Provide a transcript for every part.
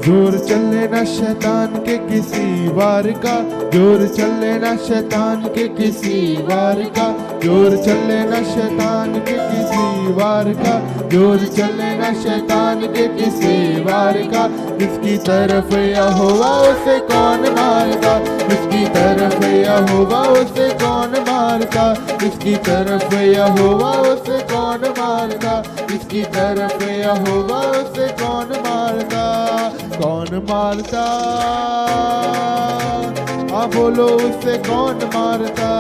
जोर चले ना शैतान के किसी वार का, जोर चले ना शैतान के किसी वार का, जोर चले ना शैतान के किसी वार का, जोर चले ना शैतान के किसी वार का। जिसकी तरफ यहोवा उसे कौन मारता, जिसकी तरफ यहोवा उसे कौन मारता, जिसकी तरफ यहोवा उसे कौन मारता, जिसकी तरफ यहोवा उसे कौन मारता, कौन मारता, हाँ बोलो उसे कौन मारता,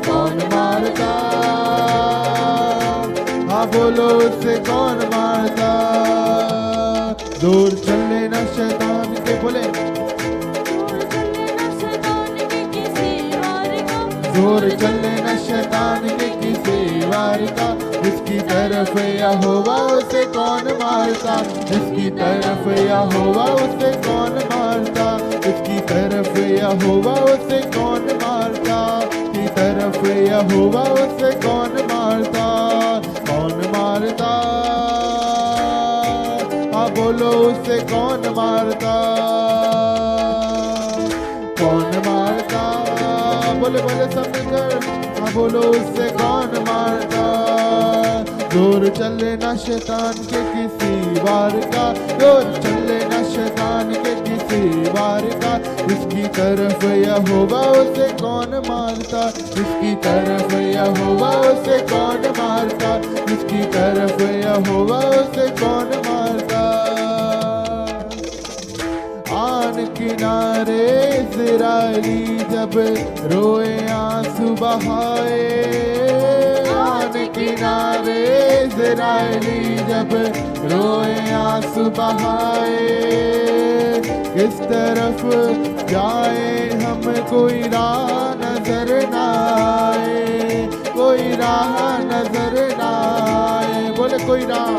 कौन मारता, हाँ बोलो उसे कौन मारता। दूर चले ना शैतान के, बोले दूर चले ना शैतान के किसी वार का। जिसकी तरफ यहोवा उसे कौन मारता, जिसकी तरफ यहोवा उसे कौन मारता, जिसकी तरफ यहोवा उसे कौन मारता, की तरफ यहोवा उसे कौन मारता, कौन मारता, हाँ बोलो उसे कौन मारता, कौन मारता, बोले बोले सब मिलकर, हाँ बोलो उससे कौन मारता। जोर चले ना शैतान के किसी वार का, जोर चले ना शैतान के किसी वार का। जिसकी तरफ यहोवा उसे कौन मारता, जिसकी तरफ यहोवा उसे कौन मारता, जिसकी तरफ यहोवा उसे कौन मारता। आन किनारे इज़राइली जब रोए आंसू बहाए, आन किनारे इज़राइली जब रोए आंसू बहाए। किस तरफ जाए हम कोई राह नजर ना आए, कोई राह नजर ना आए, बोले कोई राह।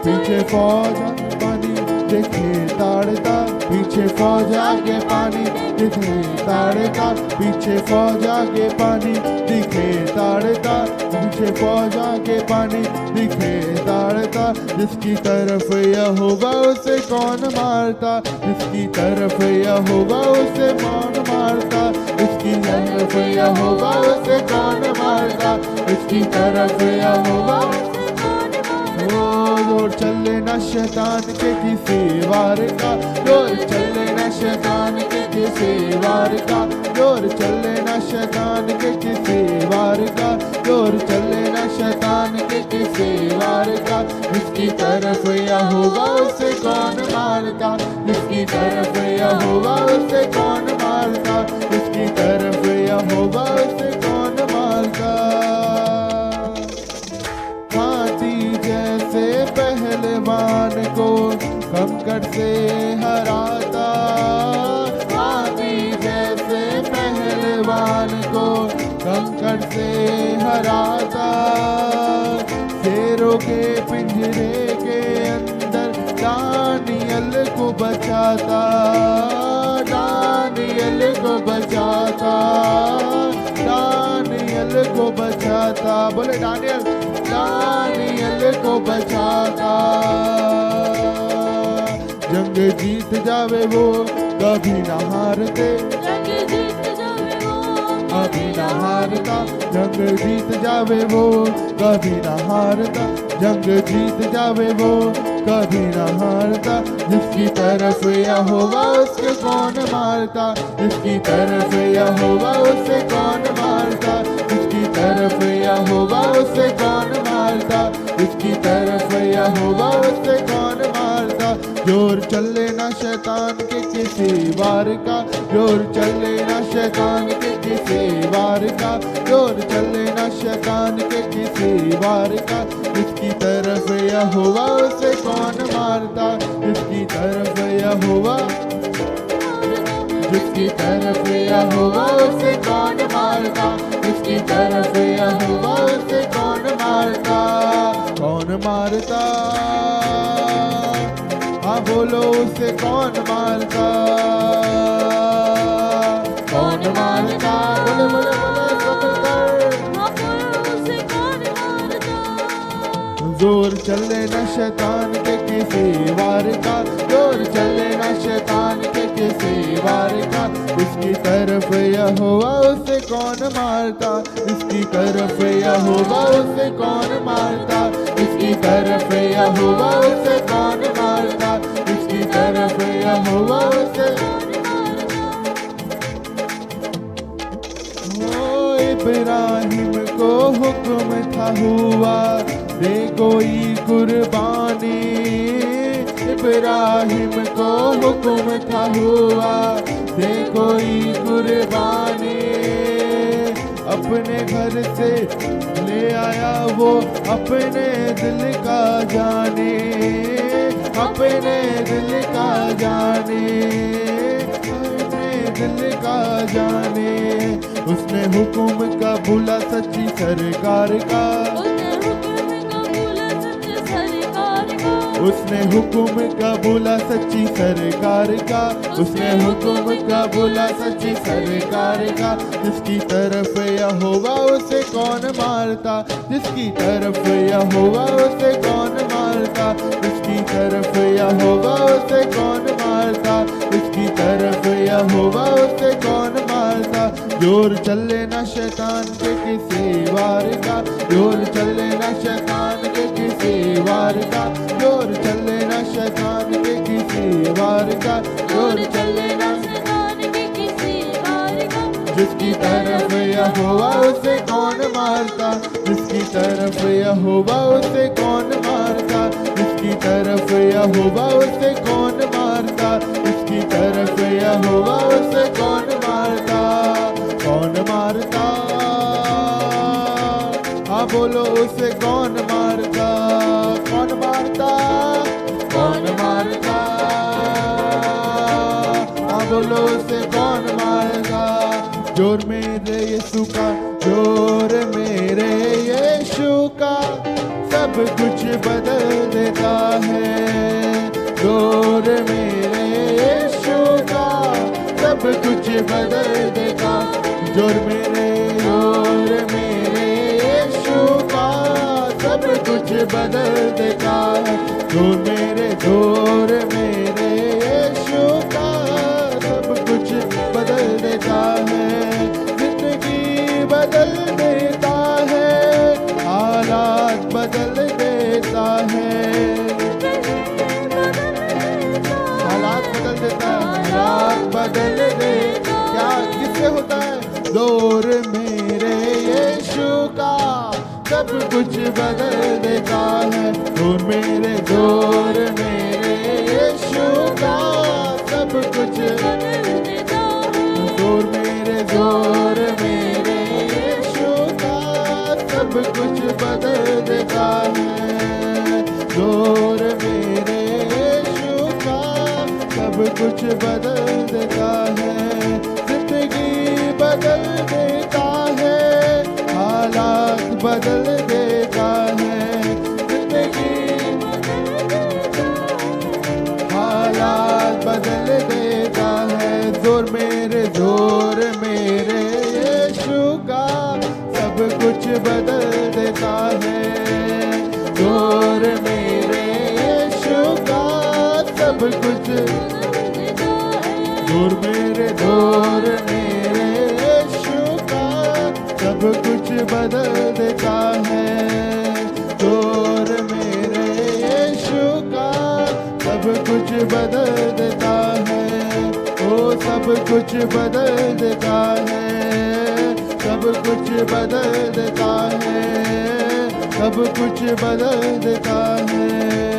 पीछे फौज पानी देखे ताड़ता, पीछे फौज आगे पानी दिखे ताड़ता, पीछे फौज आगे पानी दिखे ताड़ता, पीछे फौज आगे पानी दिखे ताड़ता। जिसकी तरफ यहोवा उसे कौन मारता, जिसकी तरफ यहोवा उसे कौन मारता, जिसकी तरफ यहोवा उसे कौन मारता, जिसकी तरफ यहोवा। जोर चले ना शैतान के किसी वार का, जोर चले ना शैतान के किसी वार का, जोर चले ना शैतान के किसी वार का, जोर चले ना शैतान के किसी वार का। जिसकी तरफ यहोवा उसे कौन मारता, जिसकी तरफ यहोवा उसे कौन मारता, जिसकी तरफ यहोवा उसे कौन मारता। पहलवान को कंकड़ से हराता, हाथी जैसे पहलवान को कंकड़ से हराता। शेरों के पिंजरे के अंदर दानियल को बचाता, दानियल को बचाता, दानियल को बचाता, बोले दानियल, दानियल को बचाता। जंग जीत जावे वो कभी ना हारते, जंग जीत जावे वो कभी ना हारता, जंग जीत जावे वो कभी ना हारता, जंग जीत जावे वो कभी ना हारता। जिसकी तरफ यहोवा उसके कौन मारता, जिसकी तरफ यहोवा उसे कौन मारता, जिसकी तरफ यहोवा उसे कौन मारता, जिसकी तरफ यहोवा उसे कौन मारता। जोर चले ना शैतान के किसी वार का, जोर चले ना शैतान के किसी वार का, जोर चले ना शैतान के किसी वार का। जिसकी तरफ यहोवा उसे कौन मारता, जिसकी तरफ यहोवा, जिसकी तरफ यहोवा उसे कौन मारता, जिसकी तरफ यहोवा उसे कौन मारता, कौन मारता, हाँ बोलो उसे कौन मारता, चले न शैतान के किसी वार का, जोर चले न शैतान के किसी वार का। इसकी तरफ यहोवा उसे कौन मारता, इसकी तरफ यहोवा उसे कौन मारता, इसकी तरफ यहोवा उसे कौन मारता, इसकी तरफ यहोवा उसे। ओ इब्राहिम को हुक्म था हुआ दे कोई कुर्बानी, इब्राहिम को हुक्म था हुआ दे कोई कुर्बानी। अपने घर से ले आया वो अपने दिल का जाने, अपने दिल का जाने, अपने दिल का जाने। उसने हुक्म का भूला सच्ची सरकार का, उसने हुक्म का बोला सच्ची सरकार का, उसने हुक्म का बोला सच्ची सरकार का। जिसकी तरफ यहोवा उसे कौन मारता, जिसकी तरफ यहोवा उसे कौन मारता, जिसकी तरफ यहोवा उसे कौन मारता, जिसकी तरफ यहोवा उसे कौन मारता। जोर चले न शैतान के किसी वार का, जोर चले न शैतान के किसी वार का, जोर चले न शैतान के किसी वार का, जोर चले न शैतान के किसी वार का। जिसकी तरफ यहोवा उसे कौन मारता, जिसकी तरफ यहोवा उसे कौन मारता, जिसकी तरफ यहोवा उसे कौन मारता, जिसकी तरफ यहोवा उसे कौन मारता, कौन मारता। हाँ बोलो उसे कौन मारता, कौन मारता, कौन मारता। हाँ बोलो उसे कौन मारता। जोर मेरे यीशु का, जोर मेरे यीशु का सब कुछ बदल देता है। जोर मेरे यीशु का सब कुछ बदल देता, जोर मेरे यीशु का सब कुछ बदल देता है। जोर मेरे यीशु का सब कुछ बदल देता है। जिंदगी बदल देता है, हालात बदल देता है, हालात बदल देता है, हालात बदल दे। क्या किससे होता है? जोर मेरे यीशु का सब कुछ बदल देता है। जोर मेरे यीशु का सब कुछ बदल देता है। जोर मेरे यीशु का सब कुछ बदल देता है। जोर मेरे यीशु का सब कुछ बदल देता है। जिंदगी बदल देता है, हालात बदल देता है। जिंदगी हालात बदल देता है। जोर मेरे यीशु का सब कुछ बदल देता है। जोर मेरे यीशु का सब कुछ, जोर मेरे यीशु का सब कुछ बदल देता है। जोर मेरे यीशु का सब कुछ बदल देता है। ओ सब कुछ बदल देता है, सब कुछ बदल देता है, सब कुछ बदल देता है।